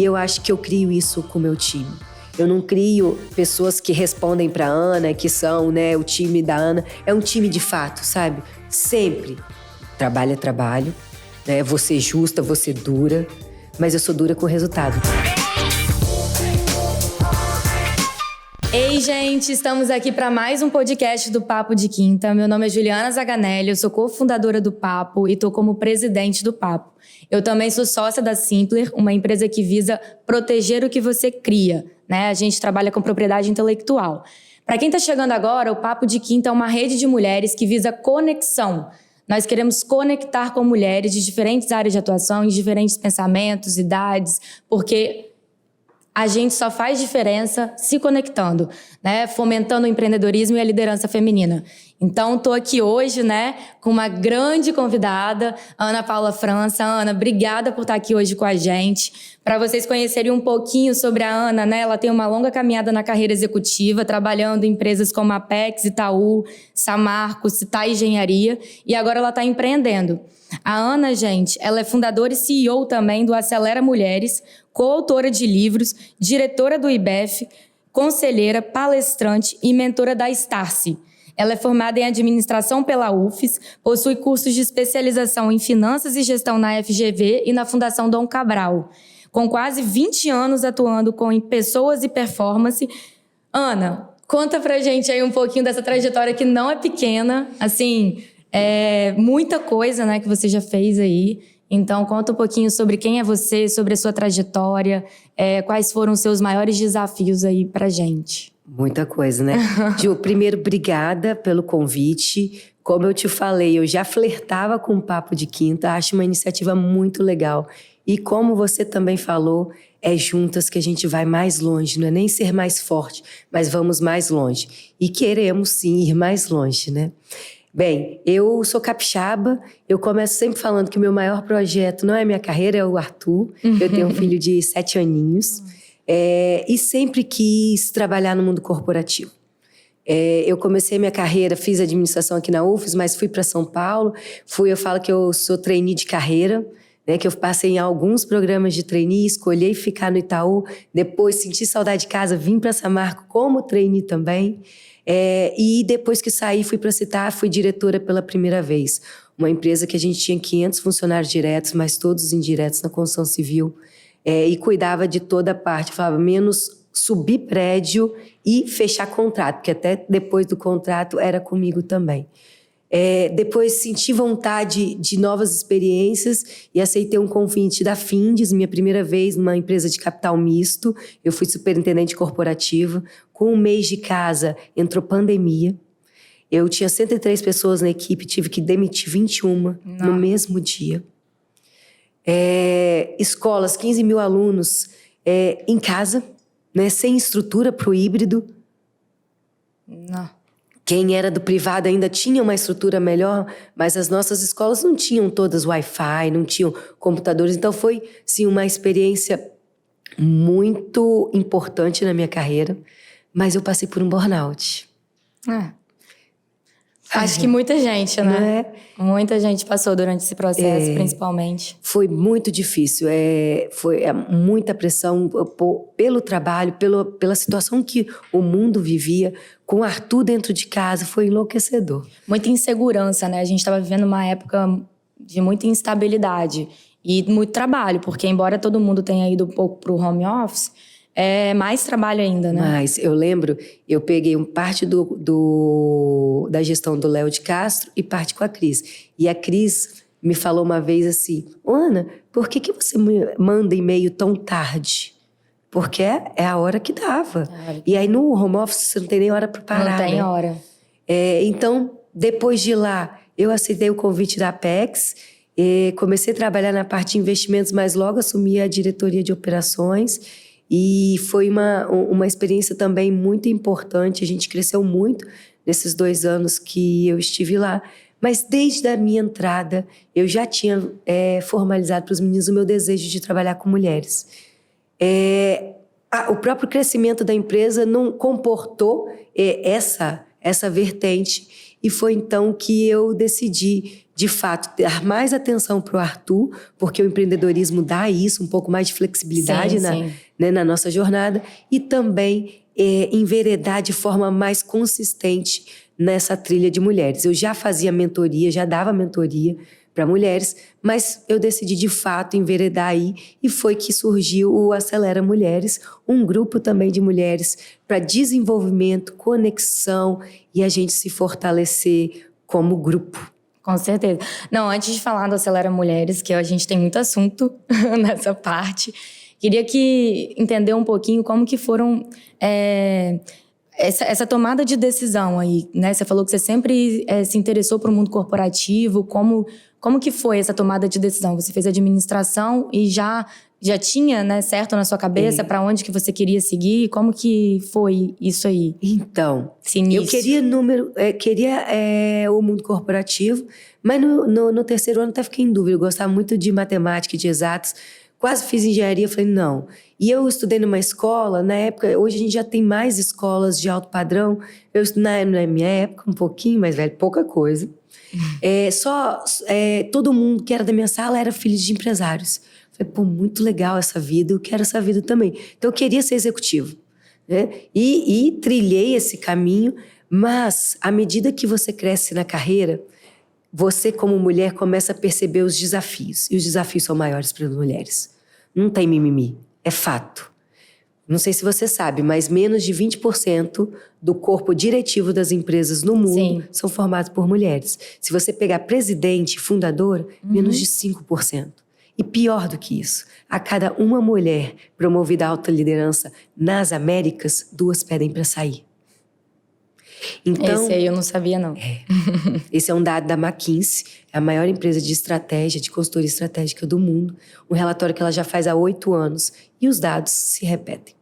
E eu acho que eu crio isso com o meu time. Eu não crio pessoas que respondem pra Ana, que são, né, o time da Ana. É um time de fato, sabe? Sempre. Trabalho é trabalho, né? Vou ser justa, vou ser dura, mas eu sou dura com o resultado. Ei, gente, estamos aqui para mais um podcast do Papo de Quinta. Meu nome é Juliana Zaganelli, eu sou cofundadora do Papo e estou como presidente do Papo. Eu também sou sócia da Simpler, uma empresa que visa proteger o que você cria, né? A gente trabalha com propriedade intelectual. Para quem está chegando agora, o Papo de Quinta é uma rede de mulheres que visa conexão. Nós queremos conectar com mulheres de diferentes áreas de atuação, de diferentes pensamentos, idades, porque a gente só faz diferença se conectando, né? Fomentando o empreendedorismo e a liderança feminina. Então, estou aqui hoje, né, com uma grande convidada, Ana Paula França. Ana, obrigada por estar aqui hoje com a gente. Para vocês conhecerem um pouquinho sobre a Ana, né? Ela tem uma longa caminhada na carreira executiva, trabalhando em empresas como a Apex, Itaú, Samarco, Citai Engenharia, e agora ela está empreendendo. A Ana, gente, ela é fundadora e CEO também do Acelera Mulheres, coautora de livros, diretora do IBEF, conselheira, palestrante e mentora da Starse. Ela é formada em administração pela UFES, possui cursos de especialização em finanças e gestão na FGV e na Fundação Dom Cabral. Com quase 20 anos atuando com pessoas e performance. Ana, conta pra gente aí um pouquinho dessa trajetória que não é pequena, assim, é muita coisa, né, que você já fez aí. Então, conta um pouquinho sobre quem é você, sobre a sua trajetória, quais foram os seus maiores desafios aí pra gente. Muita coisa, né? Ju, primeiro, obrigada pelo convite. Como eu te falei, eu já flertava com o Papo de Quinta, acho uma iniciativa muito legal. E como você também falou, é juntas que a gente vai mais longe, não é nem ser mais forte, mas vamos mais longe. E queremos sim ir mais longe, né? Bem, eu sou capixaba, eu começo sempre falando que o meu maior projeto não é minha carreira, é o Arthur. Eu tenho um filho de 7 aninhos. E sempre quis trabalhar no mundo corporativo. Eu comecei minha carreira, fiz administração aqui na UFES, mas fui para São Paulo. Eu falo que eu sou trainee de carreira, né, que eu passei em alguns programas de trainee, escolhi ficar no Itaú, depois senti saudade de casa, vim para Samarco como trainee também. E depois que saí, fui para Citar, fui diretora pela primeira vez. Uma empresa que a gente tinha 500 funcionários diretos, mas todos indiretos na construção civil. E cuidava de toda a parte, falava menos subir prédio e fechar contrato, porque até depois do contrato era comigo também. Depois senti vontade de novas experiências e aceitei um convite da Findes, minha primeira vez numa empresa de capital misto. Eu fui superintendente corporativa. Com um mês de casa, entrou pandemia. Eu tinha 103 pessoas na equipe, tive que demitir 21 no mesmo dia. Escolas, 15 mil alunos em casa, né, sem estrutura para o híbrido. Não. Quem era do privado ainda tinha uma estrutura melhor, mas as nossas escolas não tinham todas Wi-Fi, não tinham computadores. Então foi, sim, uma experiência muito importante na minha carreira, mas eu passei por um burnout. Acho que muita gente, né? Muita gente passou durante esse processo, principalmente. Foi muito difícil, foi muita pressão pelo trabalho, pela situação que o mundo vivia, com o Arthur dentro de casa, foi enlouquecedor. Muita insegurança, né? A gente estava vivendo uma época de muita instabilidade e muito trabalho, porque embora todo mundo tenha ido um pouco para o home office, é mais trabalho ainda, né? Mas eu lembro, eu peguei parte da gestão do Léo de Castro e parte com a Cris. E a Cris me falou uma vez assim, Ana, por que você manda e-mail tão tarde? Porque é a hora que dava. E aí no home office você não tem nem hora para parar, não tem, né? hora. Então, depois de lá, eu aceitei o convite da Apex, comecei a trabalhar na parte de investimentos, mas logo assumi a diretoria de operações. E foi uma experiência também muito importante. A gente cresceu muito nesses 2 anos que eu estive lá. Mas desde a minha entrada, eu já tinha formalizado para os meninos o meu desejo de trabalhar com mulheres. O próprio crescimento da empresa não comportou essa vertente. E foi então que eu decidi, de fato, dar mais atenção para o Arthur, porque o empreendedorismo dá isso, um pouco mais de flexibilidade na nossa jornada, e também enveredar de forma mais consistente nessa trilha de mulheres. Eu já fazia mentoria, já dava mentoria para mulheres, mas eu decidi de fato enveredar aí, e foi que surgiu o Acelera Mulheres, um grupo também de mulheres para desenvolvimento, conexão e a gente se fortalecer como grupo. Com certeza. Não, antes de falar do Acelera Mulheres, que a gente tem muito assunto nessa parte, queria entender um pouquinho como que foram essa tomada de decisão aí, né? Você falou que você sempre se interessou para o mundo corporativo. Como que foi essa tomada de decisão? Você fez administração e já tinha, né, certo na sua cabeça para onde que você queria seguir? Como que foi isso aí? Então, eu queria o mundo corporativo, mas no terceiro ano até fiquei em dúvida. Eu gostava muito de matemática e de exatas. Quase fiz engenharia, falei, não. E eu estudei numa escola, na época, hoje a gente já tem mais escolas de alto padrão. Eu estudei na minha época, um pouquinho mais velho, pouca coisa. Todo mundo que era da minha sala era filho de empresários. Falei, pô, muito legal essa vida, eu quero essa vida também. Então eu queria ser executivo, né? E trilhei esse caminho, mas à medida que você cresce na carreira, você como mulher começa a perceber os desafios. E os desafios são maiores para as mulheres. Não tem mimimi, é fato. Não sei se você sabe, mas menos de 20% do corpo diretivo das empresas no mundo são formados por mulheres. Se você pegar presidente, fundadora, menos de 5%. E pior do que isso, a cada uma mulher promovida à alta liderança nas Américas, 2 pedem para sair. Então, esse aí eu não sabia, não. Esse é um dado da McKinsey, é a maior empresa de estratégia, de consultoria estratégica do mundo. Um relatório que ela já faz há 8 anos. E os dados se repetem,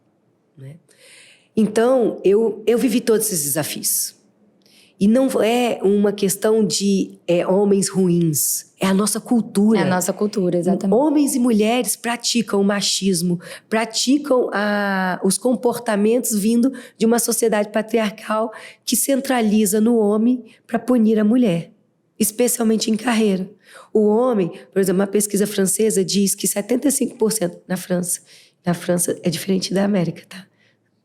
né? Então, eu vivi todos esses desafios. E não é uma questão de homens ruins. É a nossa cultura. É a nossa cultura, exatamente. Homens e mulheres praticam o machismo, praticam os comportamentos vindo de uma sociedade patriarcal que centraliza no homem para punir a mulher, especialmente em carreira. O homem, por exemplo, uma pesquisa francesa diz que 75% na França é diferente da América, tá?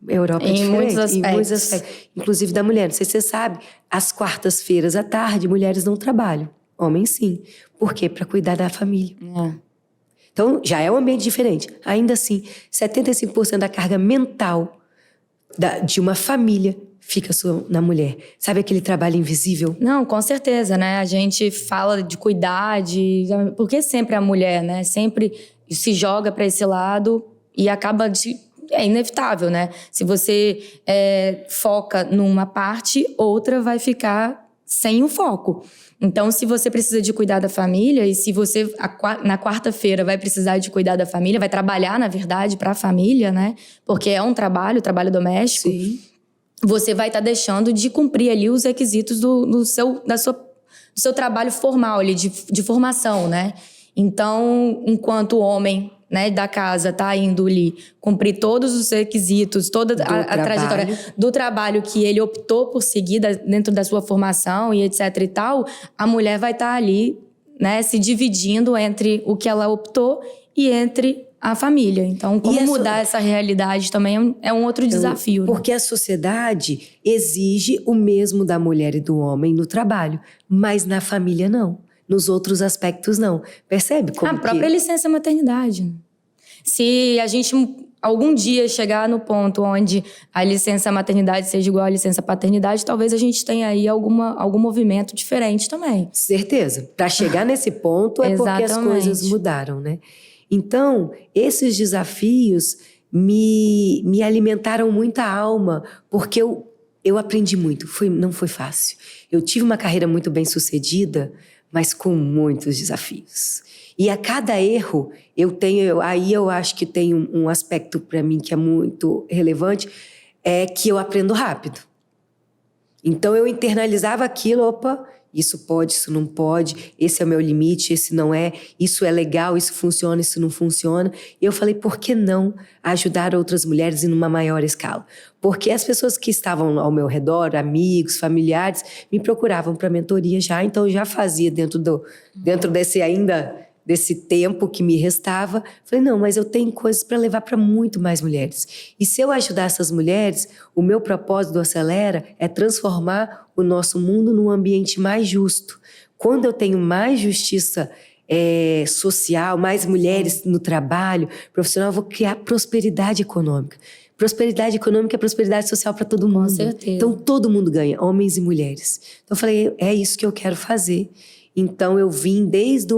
A Europa é diferente. Em muitos aspectos. Inclusive da mulher. Não sei se você sabe, às quartas-feiras à tarde, mulheres não trabalham. Homens sim. Por quê? Para cuidar da família. Então, já é um ambiente diferente. Ainda assim, 75% da carga mental de uma família fica na mulher. Sabe aquele trabalho invisível? Não, com certeza, né? A gente fala de cuidar, porque sempre a mulher, né? Sempre se joga para esse lado e acaba é inevitável, né? Se você foca numa parte, outra vai ficar sem o foco. Então, se você precisa de cuidar da família, e se você na quarta-feira vai precisar de cuidar da família, vai trabalhar, na verdade, para a família, né? Porque é um trabalho doméstico. Sim. Você vai estar deixando de cumprir ali os requisitos do seu trabalho formal ali, de formação, né? Então, enquanto o homem, né, da casa tá indo ali cumprir todos os requisitos, toda a trajetória do trabalho que ele optou por seguir dentro da sua formação e etc e tal, a mulher vai estar ali, né, se dividindo entre o que ela optou e entre a família. Então, como mudar essa realidade também é um outro desafio. Porque a sociedade exige o mesmo da mulher e do homem no trabalho, mas na família não. Nos outros aspectos não. Percebe como a própria licença maternidade. Se a gente algum dia chegar no ponto onde a licença maternidade seja igual à licença paternidade, talvez a gente tenha aí algum movimento diferente também. Certeza. Para chegar nesse ponto é porque as coisas mudaram, né? Então, esses desafios me alimentaram muita alma, porque eu aprendi muito. Não foi fácil. Eu tive uma carreira muito bem sucedida, mas com muitos desafios. E a cada erro, aí eu acho que tem um aspecto para mim que é muito relevante, é que eu aprendo rápido. Então eu internalizava aquilo, isso pode, isso não pode, esse é o meu limite, esse não é, isso é legal, isso funciona, isso não funciona. E eu falei, por que não ajudar outras mulheres em uma maior escala? Porque as pessoas que estavam ao meu redor, amigos, familiares, me procuravam para mentoria já, então eu já fazia dentro desse tempo que me restava. Falei, não, mas eu tenho coisas para levar para muito mais mulheres. E se eu ajudar essas mulheres, o meu propósito do Acelera é transformar o nosso mundo num ambiente mais justo. Quando eu tenho mais justiça social, mais mulheres no trabalho profissional, eu vou criar prosperidade econômica. Prosperidade econômica é prosperidade social para todo mundo. Com certeza. Então, todo mundo ganha, homens e mulheres. Então, eu falei, é isso que eu quero fazer. Então, eu vim desde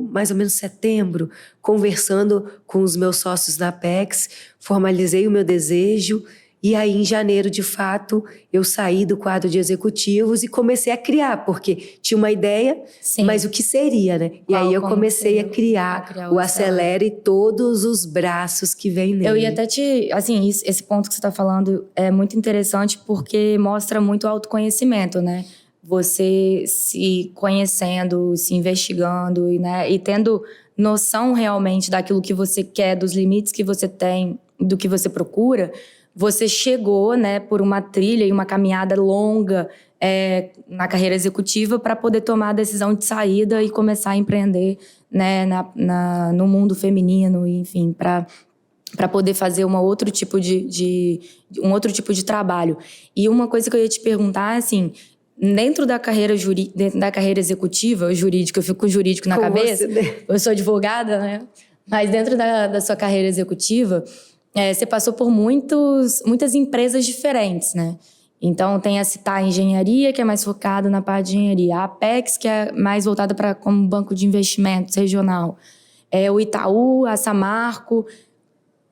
mais ou menos setembro, conversando com os meus sócios na Apex, formalizei o meu desejo, e aí, em janeiro, de fato, eu saí do quadro de executivos e comecei a criar, porque tinha uma ideia, Sim. mas o que seria, né? E aí, eu comecei a criar o Acelera e todos os braços que vem nele. Eu ia até assim, esse ponto que você está falando é muito interessante porque mostra muito autoconhecimento, né? Você se conhecendo, se investigando e tendo noção realmente daquilo que você quer, dos limites que você tem, do que você procura, você chegou, né, por uma trilha e uma caminhada longa na carreira executiva para poder tomar a decisão de saída e começar a empreender, né, no mundo feminino, enfim, para poder fazer um outro tipo de trabalho. E uma coisa que eu ia te perguntar, assim, dentro da carreira executiva, jurídica, eu fico com o jurídico na cabeça, eu sou advogada, né? Mas dentro da sua carreira executiva, você passou por muitas empresas diferentes, né? Então, tem a Citar Engenharia, que é mais focada na parte de engenharia. A Apex, que é mais voltada como banco de investimentos regional. O Itaú, a Samarco.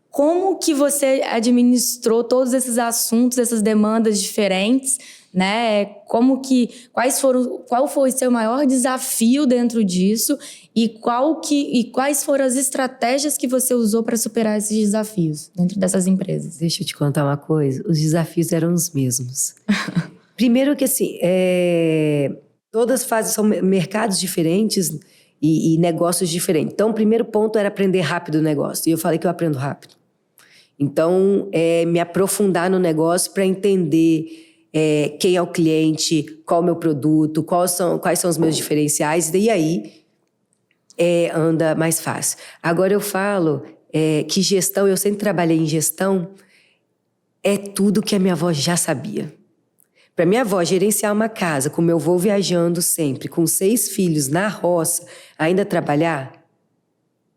Como que você administrou todos esses assuntos, essas demandas diferentes, né? Qual foi o seu maior desafio dentro disso e quais foram as estratégias que você usou para superar esses desafios dentro dessas empresas? Deixa eu te contar uma coisa, os desafios eram os mesmos. Primeiro que assim, todas são mercados diferentes e negócios diferentes. Então, o primeiro ponto era aprender rápido o negócio. E eu falei que eu aprendo rápido. Então, me aprofundar no negócio para entender quem é o cliente, qual é o meu produto, quais são os meus diferenciais, e aí anda mais fácil. Agora eu falo que gestão, eu sempre trabalhei em gestão, é tudo que a minha avó já sabia. Para minha avó gerenciar uma casa, com meu avô viajando sempre, com 6 filhos na roça, ainda trabalhar,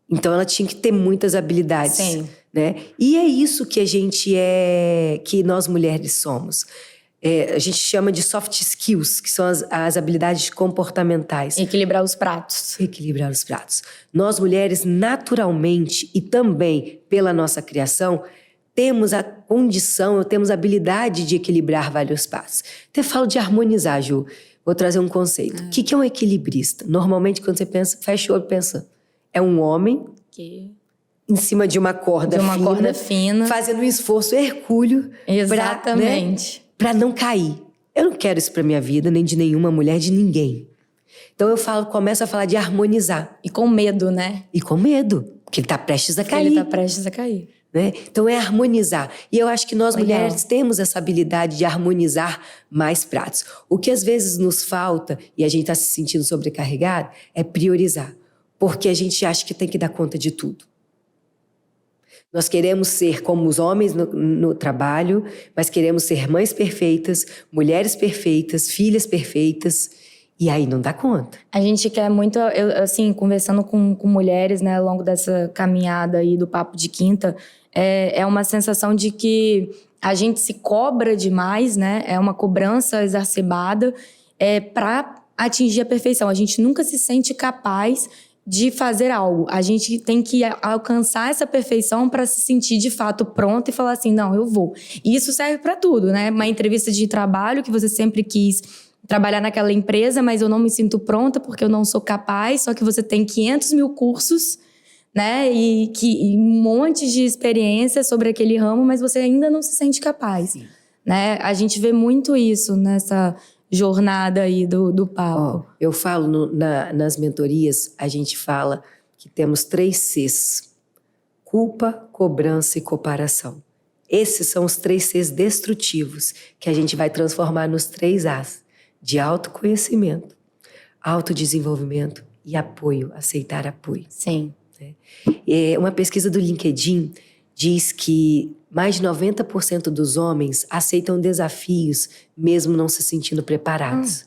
então ela tinha que ter muitas habilidades. Sim. Né? E é isso que que nós mulheres somos. A gente chama de soft skills, que são as habilidades comportamentais. Equilibrar os pratos. Equilibrar os pratos. Nós mulheres, naturalmente, e também pela nossa criação, temos a condição, temos a habilidade de equilibrar vários pratos. Até falo de harmonizar, Ju. Vou trazer um conceito. O que é um equilibrista? Normalmente, quando você pensa, fecha o olho e pensa. É um homem em cima de uma corda fina, fazendo um esforço hercúleo. Exatamente. Para não cair. Eu não quero isso para minha vida, nem de nenhuma mulher, de ninguém. Então começo a falar de harmonizar. E com medo, né? E com medo, porque ele está prestes a cair. Ele está prestes a cair. Né? Então é harmonizar. E eu acho que nós mulheres temos essa habilidade de harmonizar mais pratos. O que às vezes nos falta, e a gente está se sentindo sobrecarregado, é priorizar. Porque a gente acha que tem que dar conta de tudo. Nós queremos ser como os homens no trabalho, mas queremos ser mães perfeitas, mulheres perfeitas, filhas perfeitas, e aí não dá conta. A gente quer muito, assim, conversando com mulheres, né, ao longo dessa caminhada aí do Papo de Quinta, é uma sensação de que a gente se cobra demais, né, é uma cobrança exacerbada para atingir a perfeição. A gente nunca se sente capaz de fazer algo. A gente tem que alcançar essa perfeição para se sentir de fato pronto e falar assim, não, eu vou. E isso serve para tudo, né? Uma entrevista de trabalho que você sempre quis trabalhar naquela empresa, mas eu não me sinto pronta porque eu não sou capaz, só que você tem 500 mil cursos, né? E um monte de experiência sobre aquele ramo, mas você ainda não se sente capaz. Né? A gente vê muito isso nessa jornada aí do papo? Eu falo nas mentorias, a gente fala que temos 3 Cs: culpa, cobrança e comparação. Esses são os 3 Cs destrutivos que a gente vai transformar nos 3 As: de autoconhecimento, autodesenvolvimento e apoio, aceitar apoio. Sim. Uma pesquisa do LinkedIn diz que mais de 90% dos homens aceitam desafios mesmo não se sentindo preparados.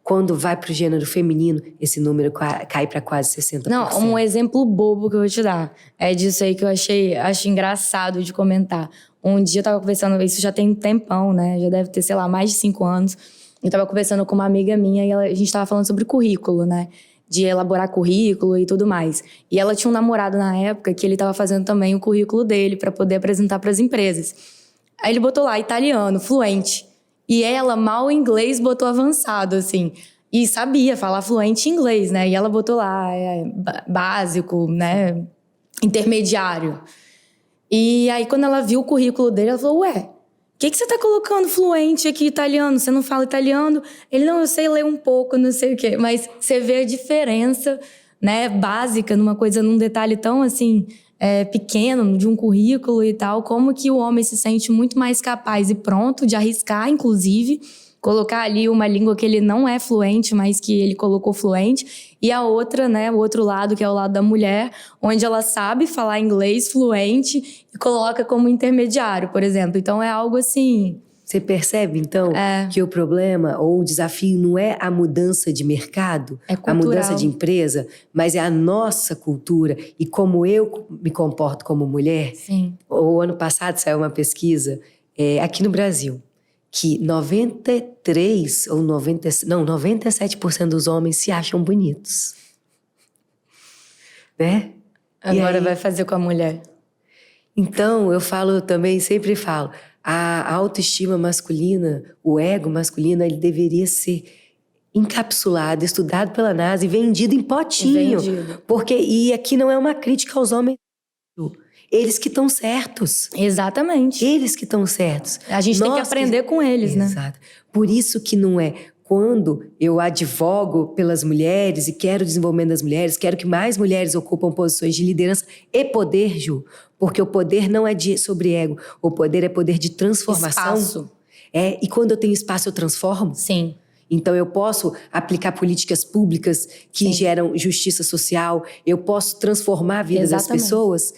Quando vai para o gênero feminino, esse número cai para quase 60%. Não, um exemplo bobo que eu vou te dar é disso aí que eu acho engraçado de comentar. Um dia eu tava conversando, isso já tem um tempão, né? Já deve ter, sei lá, mais de 5 anos. Eu tava conversando com uma amiga minha e a gente tava falando sobre currículo, né? De elaborar currículo e tudo mais. E ela tinha um namorado na época que ele tava fazendo também o currículo dele para poder apresentar para as empresas. Aí ele botou lá italiano, fluente. E ela, mal em inglês, botou avançado, assim. E sabia falar fluente em inglês, né? E ela botou lá básico, né? Intermediário. E aí, quando ela viu o currículo dele, ela falou, ué, o que você tá colocando fluente aqui, italiano? Você não fala italiano? Ele, não, eu sei ler um pouco, não sei o quê. Mas você vê a diferença, né, básica, num detalhe tão, assim, pequeno, de um currículo e tal, como que o homem se sente muito mais capaz e pronto de arriscar, inclusive, colocar ali uma língua que ele não é fluente, mas que ele colocou fluente. E a outra, né, o outro lado, que é o lado da mulher, onde ela sabe falar inglês fluente e coloca como intermediário, por exemplo. Então, é algo assim... Você percebe, então, que o problema ou o desafio não é a mudança de mercado, a mudança de empresa, mas é a nossa cultura e como eu me comporto como mulher? Sim. O ano passado saiu uma pesquisa aqui no Brasil, que 97% dos homens se acham bonitos. Né? Agora vai fazer com a mulher. Então, eu sempre falo, a autoestima masculina, o ego masculino, ele deveria ser encapsulado, estudado pela NASA e vendido em potinho. E aqui não é uma crítica aos homens. Eles que estão certos. Exatamente. Eles que estão certos. A gente tem que aprender com eles, né? Exato. Por isso que não é... Quando eu advogo pelas mulheres e quero o desenvolvimento das mulheres, quero que mais mulheres ocupam posições de liderança e poder, Ju. Porque o poder não é sobre ego. O poder é poder de transformação. Espaço. E quando eu tenho espaço, eu transformo. Sim. Então, eu posso aplicar políticas públicas que geram justiça social. Eu posso transformar a vida das pessoas.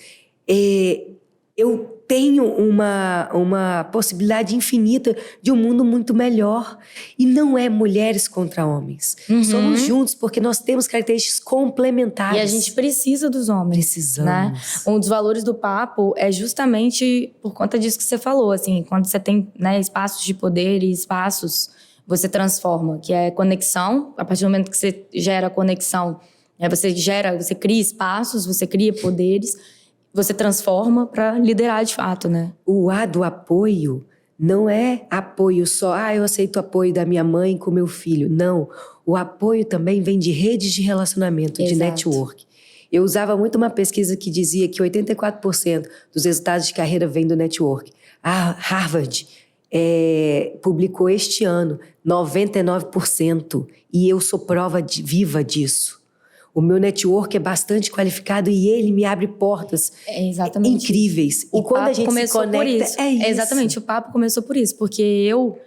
Eu tenho uma possibilidade infinita de um mundo muito melhor. E não é mulheres contra homens. Somos juntos porque nós temos características complementares. E a gente precisa dos homens. Precisamos. Né? Um dos valores do papo é justamente por conta disso que você falou. Assim, quando você tem, né, espaços de poder e espaços, você transforma. Que é conexão. A partir do momento que você gera conexão, você cria espaços, você cria poderes. Você transforma para liderar de fato, né? O A do apoio não é apoio só, eu aceito o apoio da minha mãe com meu filho. Não, o apoio também vem de redes de relacionamento, de network. Eu usava muito uma pesquisa que dizia que 84% dos resultados de carreira vêm do network. A Harvard publicou este ano 99%, e eu sou prova viva disso. O meu network é bastante qualificado e ele me abre portas incríveis. O e quando a gente começou se conecta, por isso. é isso. Exatamente, o papo começou por isso. Porque eu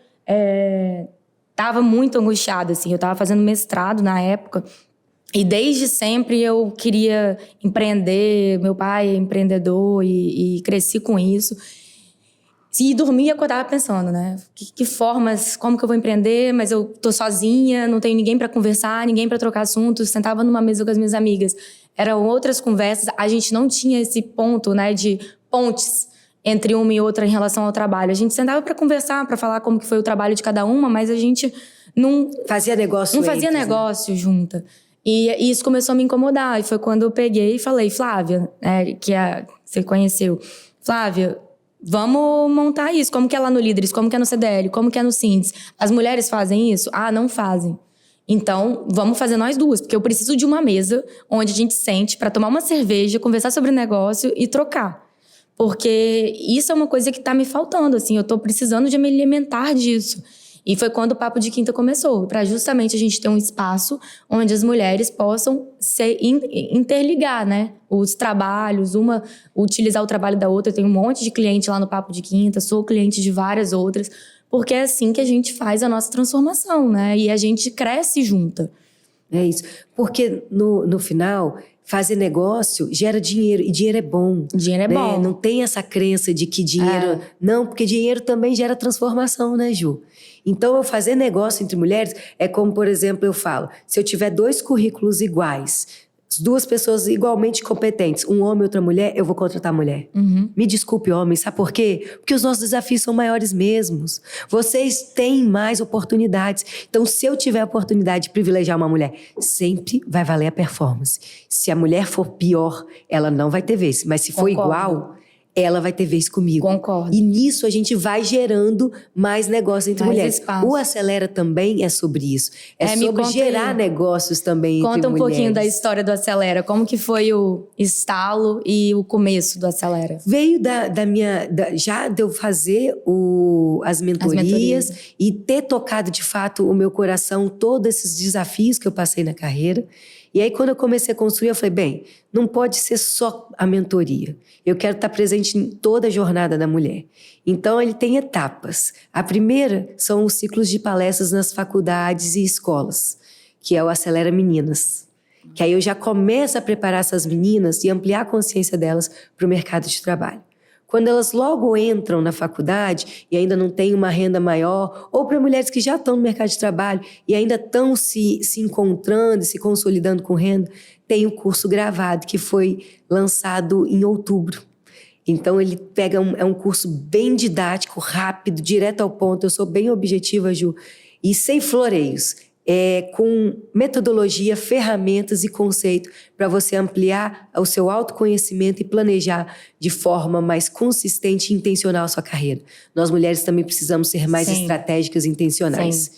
tava muito angustiada, assim. Eu tava fazendo mestrado na época. E desde sempre eu queria empreender. Meu pai é empreendedor e cresci com isso. E dormia e acordava pensando, né? Que formas, como que eu vou empreender? Mas eu tô sozinha, não tenho ninguém para conversar, ninguém para trocar assuntos. Sentava numa mesa com as minhas amigas. Eram outras conversas. A gente não tinha esse ponto, né, de pontes entre uma e outra em relação ao trabalho. A gente sentava para conversar, para falar como que foi o trabalho de cada uma, mas a gente não... Fazia negócio junta. E isso começou a me incomodar. E foi quando eu peguei e falei, Flávia, você conheceu. Flávia, vamos montar isso. Como que é lá no Líderes? Como que é no CDL? Como que é no Síndice? As mulheres fazem isso? Não fazem. Então, vamos fazer nós duas. Porque eu preciso de uma mesa onde a gente sente para tomar uma cerveja, conversar sobre o negócio e trocar. Porque isso é uma coisa que tá me faltando, assim. Eu tô precisando de me alimentar disso. E foi quando o Papo de Quinta começou, para justamente a gente ter um espaço onde as mulheres possam se interligar, né? Os trabalhos, uma utilizar o trabalho da outra. Eu tenho um monte de cliente lá no Papo de Quinta, sou cliente de várias outras, porque é assim que a gente faz a nossa transformação, né? E a gente cresce junta. É isso. Porque no final, fazer negócio gera dinheiro. E dinheiro é bom. Dinheiro é bom. Não tem essa crença de que dinheiro... Não, porque dinheiro também gera transformação, né, Ju? Então, eu fazer negócio entre mulheres é como, por exemplo, eu falo, se eu tiver 2 currículos iguais, 2 pessoas igualmente competentes, um homem e outra mulher, eu vou contratar a mulher. Me desculpe, homem, sabe por quê? Porque os nossos desafios são maiores mesmos. Vocês têm mais oportunidades. Então, se eu tiver a oportunidade de privilegiar uma mulher, sempre vai valer a performance. Se a mulher for pior, ela não vai ter vez. Mas se for igual, ela vai ter vez comigo. Concordo. E nisso a gente vai gerando mais negócios entre mulheres. Espaço. O Acelera também é sobre isso. É sobre gerar negócios também entre mulheres. Conta um pouquinho da história do Acelera. Como que foi o estalo e o começo do Acelera? Veio já de eu fazer as mentorias e ter tocado de fato o meu coração, todos esses desafios que eu passei na carreira. E aí, quando eu comecei a construir, eu falei, bem, não pode ser só a mentoria. Eu quero estar presente em toda a jornada da mulher. Então, ele tem etapas. A primeira são os ciclos de palestras nas faculdades e escolas, que é o Acelera Meninas. Que aí eu já começo a preparar essas meninas e ampliar a consciência delas para o mercado de trabalho. Quando elas logo entram na faculdade e ainda não têm uma renda maior, ou para mulheres que já estão no mercado de trabalho e ainda estão se encontrando, se consolidando com renda, tem o curso gravado, que foi lançado em outubro. Então, ele pega é um curso bem didático, rápido, direto ao ponto. Eu sou bem objetiva, Ju, e sem floreios. Com metodologia, ferramentas e conceito para você ampliar o seu autoconhecimento e planejar de forma mais consistente e intencional a sua carreira. Nós mulheres também precisamos ser mais estratégicas e intencionais. Sim.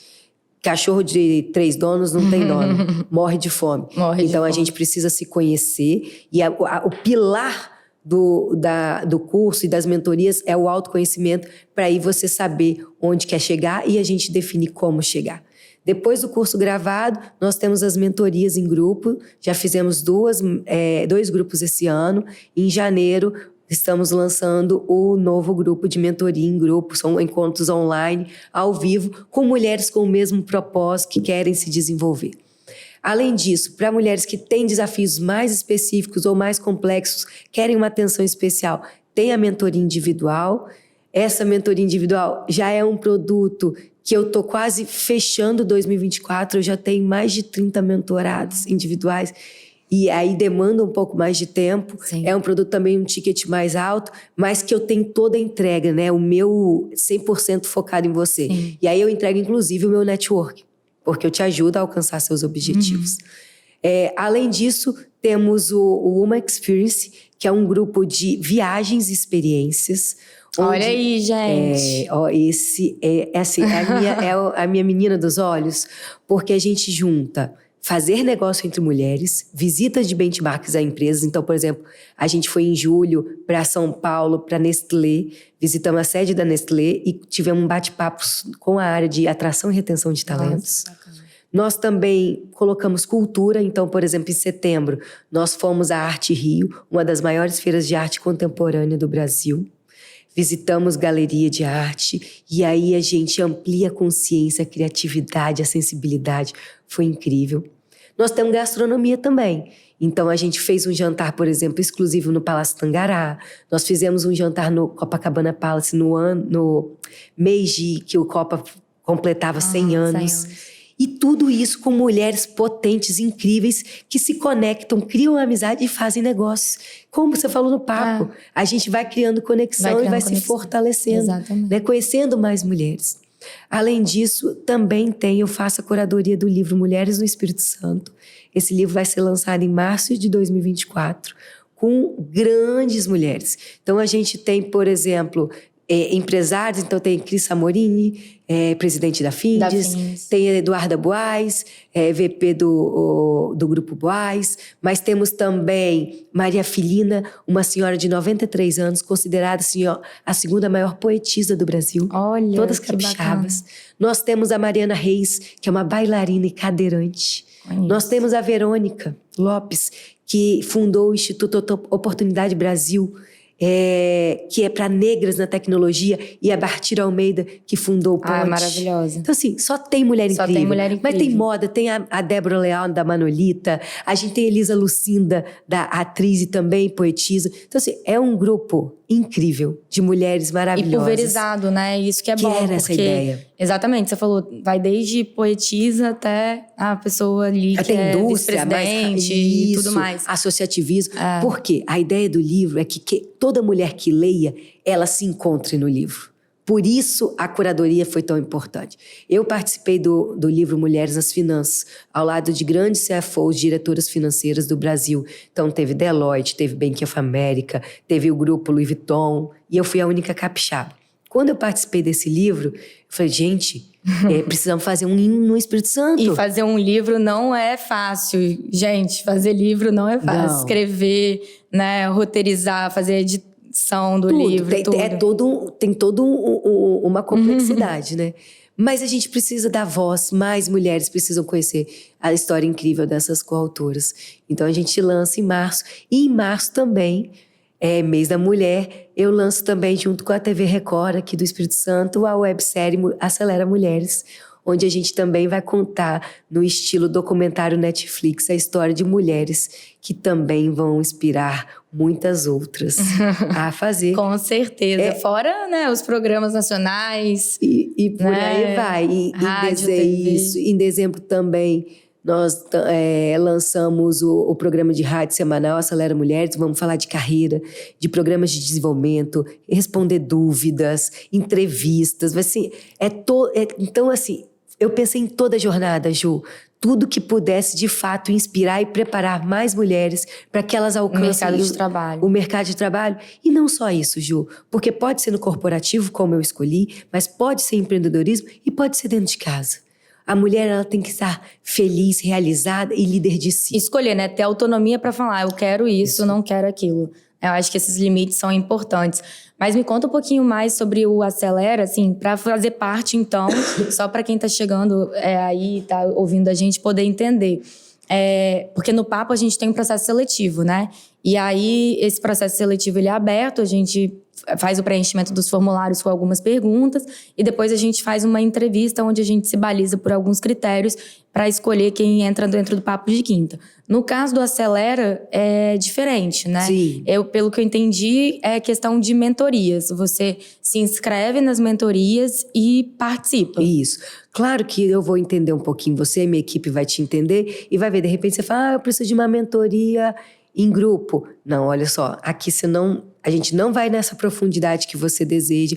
Cachorro de 3 donos não tem dono, morre de fome. Então a gente precisa se conhecer e o pilar do curso e das mentorias é o autoconhecimento, para aí você saber onde quer chegar e a gente definir como chegar. Depois do curso gravado, nós temos as mentorias em grupo. Já fizemos 2 grupos esse ano. Em janeiro, estamos lançando o novo grupo de mentoria em grupo. São encontros online, ao vivo, com mulheres com o mesmo propósito, que querem se desenvolver. Além disso, para mulheres que têm desafios mais específicos ou mais complexos, querem uma atenção especial, tem a mentoria individual. Essa mentoria individual já é um produto que eu estou quase fechando 2024, eu já tenho mais de 30 mentorados individuais, e aí demanda um pouco mais de tempo. Sim. É um produto também um ticket mais alto, mas que eu tenho toda a entrega, né? O meu 100% focado em você. Sim. E aí eu entrego, inclusive, o meu network, porque eu te ajudo a alcançar seus objetivos. Além disso, temos o Uma Experience, que é um grupo de viagens e experiências. Olha aí, gente. Esse é a minha menina dos olhos, porque a gente junta fazer negócio entre mulheres, visitas de benchmarks a empresas. Então, por exemplo, a gente foi em julho para São Paulo, para Nestlé, visitamos a sede da Nestlé e tivemos um bate-papo com a área de atração e retenção de talentos. Nossa, nós também colocamos cultura. Então, por exemplo, em setembro, nós fomos à Arte Rio, uma das maiores feiras de arte contemporânea do Brasil. Visitamos galeria de arte e aí a gente amplia a consciência, a criatividade, a sensibilidade. Foi incrível. Nós temos gastronomia também. Então, a gente fez um jantar, por exemplo, exclusivo no Palácio Tangará. Nós fizemos um jantar no Copacabana Palace no mês de que o Copa completava 100 anos. E tudo isso com mulheres potentes, incríveis, que se conectam, criam amizade e fazem negócios. Como você falou no papo, a gente vai criando conexão e vai se fortalecendo, né? Conhecendo mais mulheres. Além disso, também eu faço a curadoria do livro Mulheres no Espírito Santo. Esse livro vai ser lançado em março de 2024, com grandes mulheres. Então, a gente tem, por exemplo, empresários. Então tem Cris Samorini, presidente da Findes. Tem a Eduarda Buais, VP do Grupo Buais. Mas temos também Maria Filina, uma senhora de 93 anos, considerada a segunda maior poetisa do Brasil. Olha, todas capixabas. Nós temos a Mariana Reis, que é uma bailarina e cadeirante. Nós temos a Verônica Lopes, que fundou o Instituto Oportunidade Brasil, que é para negras na tecnologia, e a Bartira Almeida, que fundou o Ponte. Maravilhosa. Então, assim, só tem mulher incrível. Tem mulher incrível. Mas tem moda, tem a Débora Leal, da Manolita, a gente tem a Elisa Lucinda, da atriz e também poetisa. Então, assim, é um grupo incrível de mulheres maravilhosas. E pulverizado, né? Isso que é bom. Era essa ideia. Exatamente, você falou, vai desde poetisa até a pessoa ali que é vice-presidente e tudo mais. Associativismo. Por quê? A ideia do livro é que toda mulher que leia, ela se encontre no livro. Por isso a curadoria foi tão importante. Eu participei do livro Mulheres nas Finanças, ao lado de grandes CFOs, diretoras financeiras do Brasil. Então teve Deloitte, teve Bank of America, teve o grupo Louis Vuitton, e eu fui a única capixaba. Quando eu participei desse livro, eu falei, gente, precisamos fazer um hino no Espírito Santo. E fazer um livro não é fácil. Gente, fazer livro não é fácil. Não. Escrever, né, roteirizar, fazer edição do livro, tem toda uma complexidade, né? Mas a gente precisa dar voz, mais mulheres precisam conhecer a história incrível dessas coautoras. Então a gente lança em março. E em março também, mês da mulher, eu lanço também, junto com a TV Record aqui do Espírito Santo, a websérie Acelera Mulheres, onde a gente também vai contar, no estilo documentário Netflix, a história de mulheres que também vão inspirar muitas outras a fazer. Com certeza. Fora, né, os programas nacionais. E por aí vai. Rádio, TV. Em dezembro também, nós lançamos o programa de rádio semanal Acelera Mulheres. Vamos falar de carreira, de programas de desenvolvimento, responder dúvidas, entrevistas. Assim, então, assim, eu pensei em toda a jornada, Ju. Tudo que pudesse, de fato, inspirar e preparar mais mulheres para que elas alcancem o mercado de trabalho. E não só isso, Ju. Porque pode ser no corporativo, como eu escolhi, mas pode ser empreendedorismo e pode ser dentro de casa. A mulher, ela tem que estar feliz, realizada e líder de si. Escolher, né? Ter autonomia para falar, eu quero isso, não quero aquilo. Eu acho que esses limites são importantes. Mas me conta um pouquinho mais sobre o Acelera, assim, para fazer parte, então, só para quem tá chegando aí, tá ouvindo a gente poder entender. Porque no Papo a gente tem um processo seletivo, né? E aí, esse processo seletivo, ele é aberto, a gente faz o preenchimento dos formulários com algumas perguntas e depois a gente faz uma entrevista onde a gente se baliza por alguns critérios para escolher quem entra dentro do Papo de Quinta. No caso do Acelera, é diferente, né? Sim. Pelo que eu entendi, é questão de mentorias. Você se inscreve nas mentorias e participa. Isso. Claro que eu vou entender um pouquinho você, minha equipe vai te entender e vai ver, de repente você fala, eu preciso de uma mentoria em grupo. Não, olha só, aqui a gente não vai nessa profundidade que você deseja.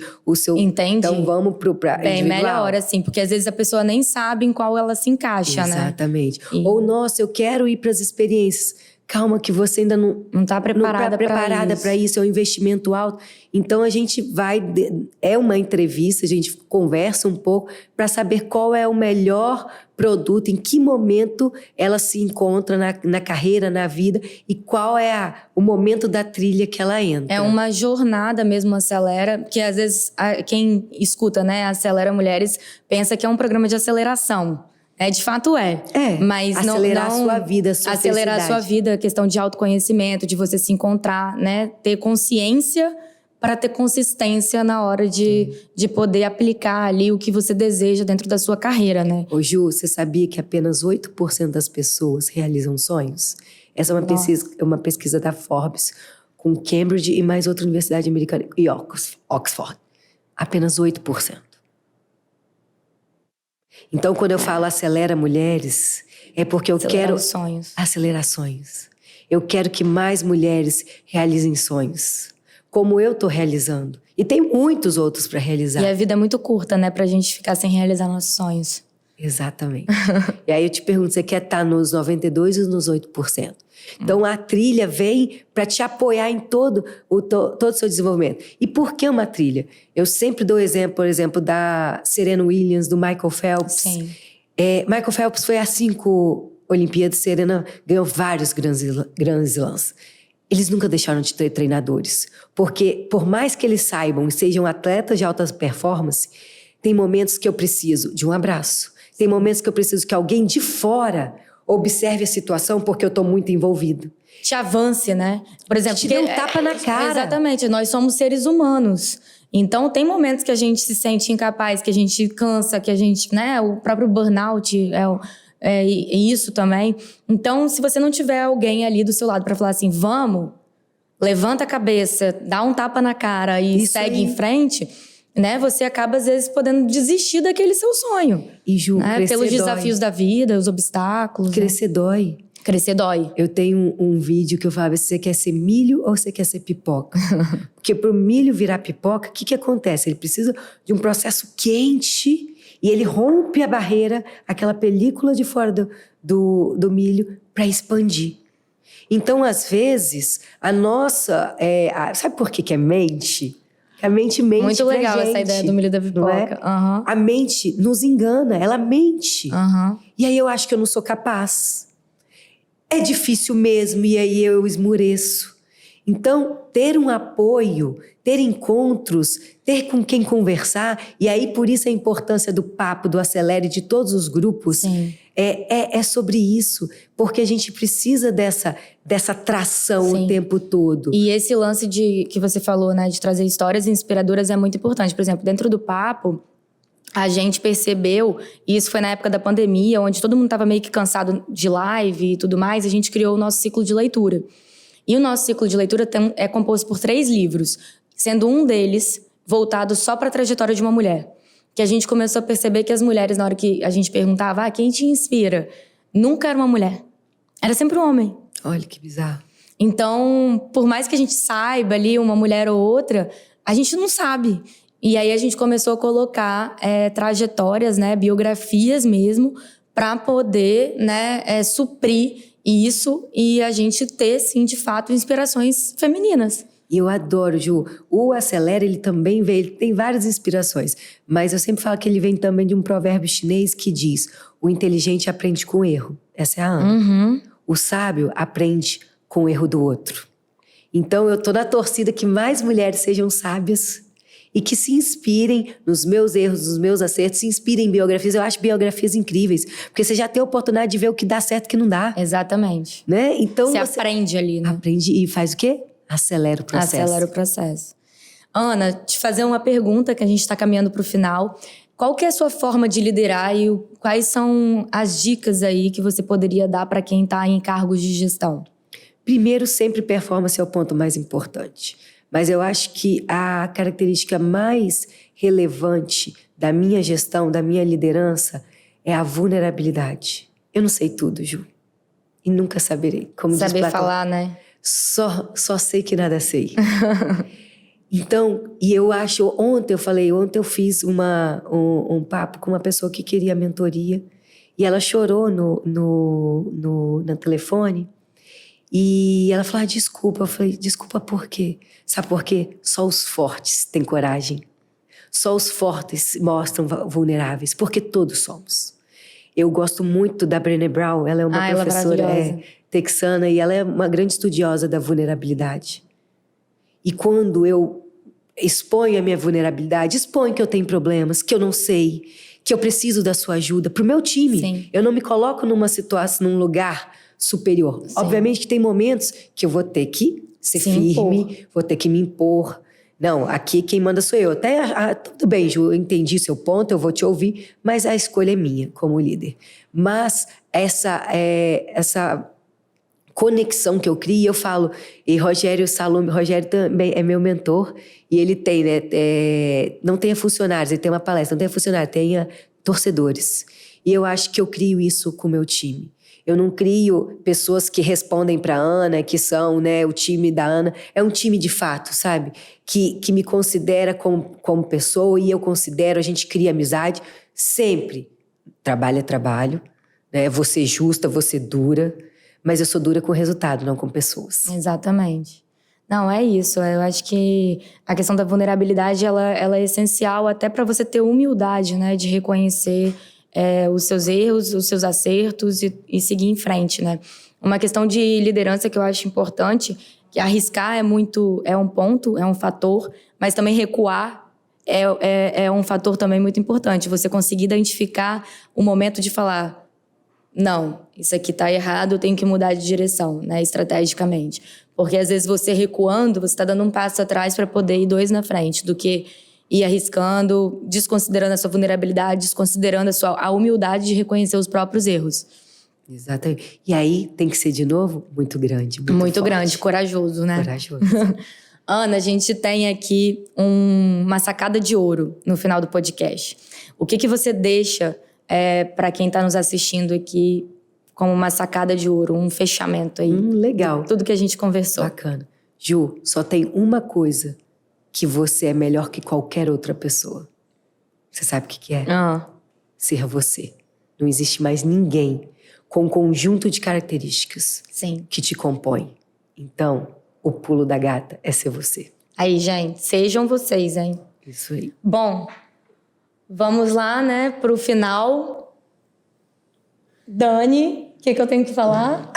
Entendi. Então vamos pro bem individual. Melhor, assim, porque às vezes a pessoa nem sabe em qual ela se encaixa, Exatamente. né? Exatamente. Ou, nossa, eu quero ir para as experiências. Calma que você ainda não está preparada para isso. É um investimento alto. Então a gente é uma entrevista, a gente conversa um pouco para saber qual é o melhor produto, em que momento ela se encontra na carreira, na vida e qual é o momento da trilha que ela entra. É uma jornada mesmo, Acelera, que às vezes quem escuta, né, Acelera Mulheres, pensa que é um programa de aceleração. De fato mas acelerar a sua vida, a sua acelerar a sua vida, questão de autoconhecimento, de você se encontrar, né? Ter consciência para ter consistência na hora de poder aplicar ali o que você deseja dentro da sua carreira, né? Ô Ju, você sabia que apenas 8% das pessoas realizam sonhos? Essa é uma pesquisa da Forbes com Cambridge e mais outra universidade americana e Oxford. Apenas 8%. Então, quando eu falo acelera mulheres, é porque eu quero acelerar sonhos. Eu quero que mais mulheres realizem sonhos, como eu estou realizando. E tem muitos outros para realizar. E a vida é muito curta, né? Pra gente ficar sem realizar nossos sonhos. Exatamente. E aí eu te pergunto, você quer estar nos 92% ou nos 8%? Então a trilha vem para te apoiar em todo o seu desenvolvimento. E por que uma trilha? Eu sempre dou exemplo, por exemplo, da Serena Williams, do Michael Phelps. Sim. Michael Phelps foi às 5 Olimpíadas, Serena ganhou vários Grand Slams. Eles nunca deixaram de ter treinadores. Porque por mais que eles saibam e sejam atletas de alta performance, tem momentos que eu preciso de um abraço. Tem momentos que eu preciso que alguém de fora observe a situação porque eu estou muito envolvido. Te avance, né? Por exemplo, te dê um tapa na cara. Exatamente, nós somos seres humanos. Então, tem momentos que a gente se sente incapaz, que a gente cansa, que a gente, né? O próprio burnout é isso também. Então, se você não tiver alguém ali do seu lado para falar assim, vamos, levanta a cabeça, dá um tapa na cara e isso segue aí. em frente, né? Você acaba, às vezes, podendo desistir daquele seu sonho. E Ju, né? crescer Pelos dói. desafios da vida, os obstáculos. Crescer dói. Crescer dói. Eu tenho um vídeo que eu falava, você quer ser milho ou você quer ser pipoca? Porque pro milho virar pipoca, o que acontece? Ele precisa de um processo quente e ele rompe a barreira, aquela película de fora do milho, para expandir. Então, às vezes, a nossa... sabe por que é mente? A mente mente muito pra legal gente, essa ideia do milho da pipoca. É? Uhum. A mente nos engana, ela mente. Uhum. E aí eu acho que eu não sou capaz. É difícil mesmo, e aí eu esmureço. Então, ter um apoio, ter encontros, ter com quem conversar, e aí por isso a importância do papo, do acelere, de todos os grupos, é sobre isso, porque a gente precisa dessa tração Sim. o tempo todo. E esse lance que você falou, né, de trazer histórias inspiradoras é muito importante. Por exemplo, dentro do papo, a gente percebeu, e isso foi na época da pandemia, onde todo mundo estava meio que cansado de live e tudo mais, a gente criou o nosso ciclo de leitura. E o nosso ciclo de leitura é composto por 3 livros, sendo um deles voltado só para a trajetória de uma mulher. Que a gente começou a perceber que as mulheres, na hora que a gente perguntava, quem te inspira? Nunca era uma mulher. Era sempre um homem. Olha que bizarro. Então, por mais que a gente saiba ali uma mulher ou outra, a gente não sabe. E aí a gente começou a colocar trajetórias, né, biografias mesmo, para poder, né, suprir isso e a gente ter, sim, de fato, inspirações femininas. E eu adoro, Ju. O Acelera, ele também vem, ele tem várias inspirações, mas eu sempre falo que ele vem também de um provérbio chinês que diz: o inteligente aprende com o erro. Essa é a Ana. Uhum. O sábio aprende com o erro do outro. Então eu tô na torcida que mais mulheres sejam sábias e que se inspirem nos meus erros, nos meus acertos, se inspirem em biografias. Eu acho biografias incríveis, porque você já tem a oportunidade de ver o que dá certo e o que não dá. Exatamente. Né? Então você aprende ali, né? Aprende e faz o quê? Acelera o processo. Acelera o processo. Ana, te fazer uma pergunta, que a gente está caminhando para o final. Qual que é a sua forma de liderar e quais são as dicas aí que você poderia dar para quem está em cargos de gestão? Primeiro, sempre performance é o ponto mais importante. Mas eu acho que a característica mais relevante da minha gestão, da minha liderança, é a vulnerabilidade. Eu não sei tudo, Ju. E nunca saberei. Como diz Saber Platão, falar, né? Só sei que nada sei. Então, e eu acho... Ontem eu fiz um papo com uma pessoa que queria mentoria. E ela chorou no telefone. E ela falou, desculpa. Eu falei, desculpa por quê? Sabe por quê? Só os fortes têm coragem. Só os fortes mostram vulneráveis, porque todos somos. Eu gosto muito da Brené Brown, ela é uma professora texana e ela é uma grande estudiosa da vulnerabilidade. E quando eu exponho a minha vulnerabilidade, exponho que eu tenho problemas, que eu não sei, que eu preciso da sua ajuda, pro meu time. Sim. Eu não me coloco numa situação, num lugar superior. Sim. Obviamente que tem momentos que eu vou ter que ser firme, vou ter que me impor. Não, aqui quem manda sou eu. Tudo bem, Ju, eu entendi seu ponto, eu vou te ouvir, mas a escolha é minha como líder. Mas essa conexão que eu crio, eu falo, e Rogério também é meu mentor, e ele tem, né, não tenha funcionários, ele tem uma palestra, não tenha funcionários, tenha torcedores. E eu acho que eu crio isso com o meu time. Eu não crio pessoas que respondem para a Ana, que são, né, o time da Ana. É um time de fato, sabe? Que me considera como pessoa e eu considero, a gente cria amizade sempre. Trabalho é trabalho, né? Vou ser justa, vou ser dura, mas eu sou dura com o resultado, não com pessoas. Exatamente. Não, é isso. Eu acho que a questão da vulnerabilidade, ela é essencial até para você ter humildade, né? De reconhecer os seus erros, os seus acertos e seguir em frente, né? Uma questão de liderança que eu acho importante, que arriscar é um ponto, é um fator, mas também recuar é um fator também muito importante. Você conseguir identificar o momento de falar, não, isso aqui tá errado, eu tenho que mudar de direção, né, estrategicamente. Porque às vezes você recuando, você tá dando um passo atrás para poder ir 2 na frente, do que ir arriscando, desconsiderando a sua vulnerabilidade, desconsiderando a humildade de reconhecer os próprios erros. Exatamente. E aí tem que ser, de novo, muito grande. Muito grande, corajoso, né? Corajoso. Ana, a gente tem aqui uma sacada de ouro no final do podcast. O que você deixa para quem está nos assistindo aqui como uma sacada de ouro, um fechamento aí? Legal. Tudo que a gente conversou. Bacana. Ju, só tem uma coisa que você é melhor que qualquer outra pessoa. Você sabe o que é? Ser você. Não existe mais ninguém com um conjunto de características que te compõem. Então, o pulo da gata é ser você. Aí, gente, sejam vocês, hein? Isso aí. Bom, vamos lá, né, pro final. Dani, o que eu tenho que falar?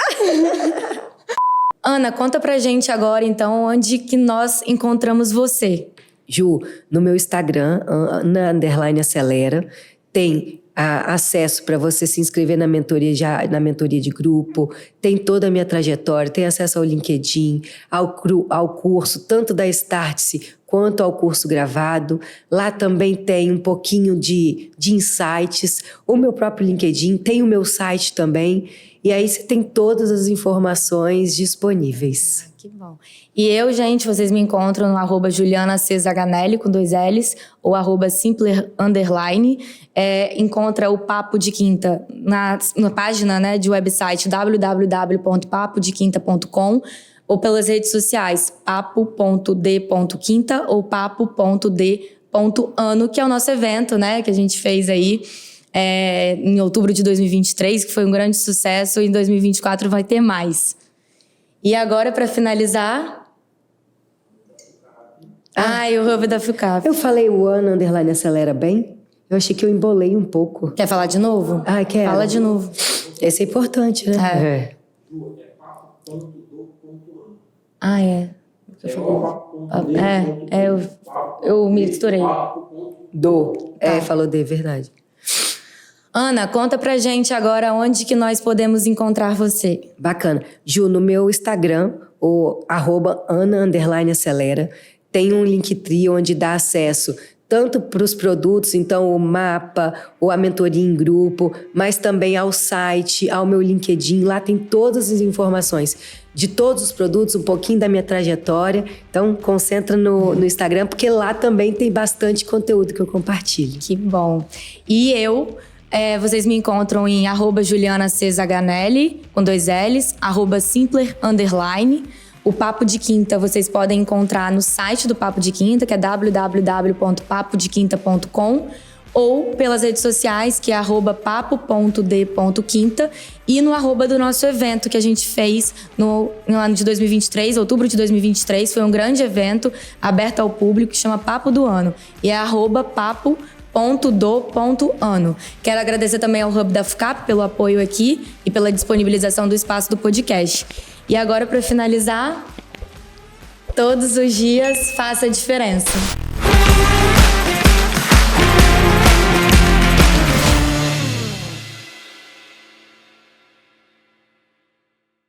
Ana, conta pra gente agora, então, onde que nós encontramos você. Ju, no meu Instagram, Ana_Acelera, tem acesso para você se inscrever na mentoria de grupo, tem toda a minha trajetória, tem acesso ao LinkedIn, ao curso, tanto da Startse quanto ao curso gravado. Lá também tem um pouquinho de insights, o meu próprio LinkedIn, tem o meu site também, e aí você tem todas as informações disponíveis. Que bom. E eu, gente, vocês me encontram no @JulianaCZaganelli, com 2 L's, ou @simpler_. Encontra o Papo de Quinta na página, né, de website www.papodequinta.com ou pelas redes sociais papo.d.quinta ou papo.d.ano, que é o nosso evento, né, que a gente fez aí em outubro de 2023, que foi um grande sucesso, e em 2024 vai ter mais. E agora, para finalizar... o Hub da FUCAP. Eu falei o Ana_Acelera bem? Eu achei que eu embolei um pouco. Quer falar de novo? Quero. Fala de novo. Esse é importante, né? Eu me misturei. Falou de verdade. Ana, conta pra gente agora onde que nós podemos encontrar você. Bacana. Ju, no meu Instagram, o @Ana_Acelera, tem um Linktree onde dá acesso tanto para os produtos, então o mapa, ou a mentoria em grupo, mas também ao site, ao meu LinkedIn. Lá tem todas as informações de todos os produtos, um pouquinho da minha trajetória. Então, concentra no Instagram, porque lá também tem bastante conteúdo que eu compartilho. Que bom. E vocês me encontram em @JulianaCZaganelli, com 2 L's, @simpler_. O Papo de Quinta vocês podem encontrar no site do Papo de Quinta, que é www.papodequinta.com, ou pelas redes sociais, que é @papo.d.quinta, e no @ do nosso evento que a gente fez no ano de 2023, outubro de 2023. Foi um grande evento aberto ao público, que chama Papo do Ano, e é @papo.do.ano. Quero agradecer também ao Hub da FUCAP pelo apoio aqui e pela disponibilização do espaço do podcast. E agora, para finalizar, todos os dias faça a diferença.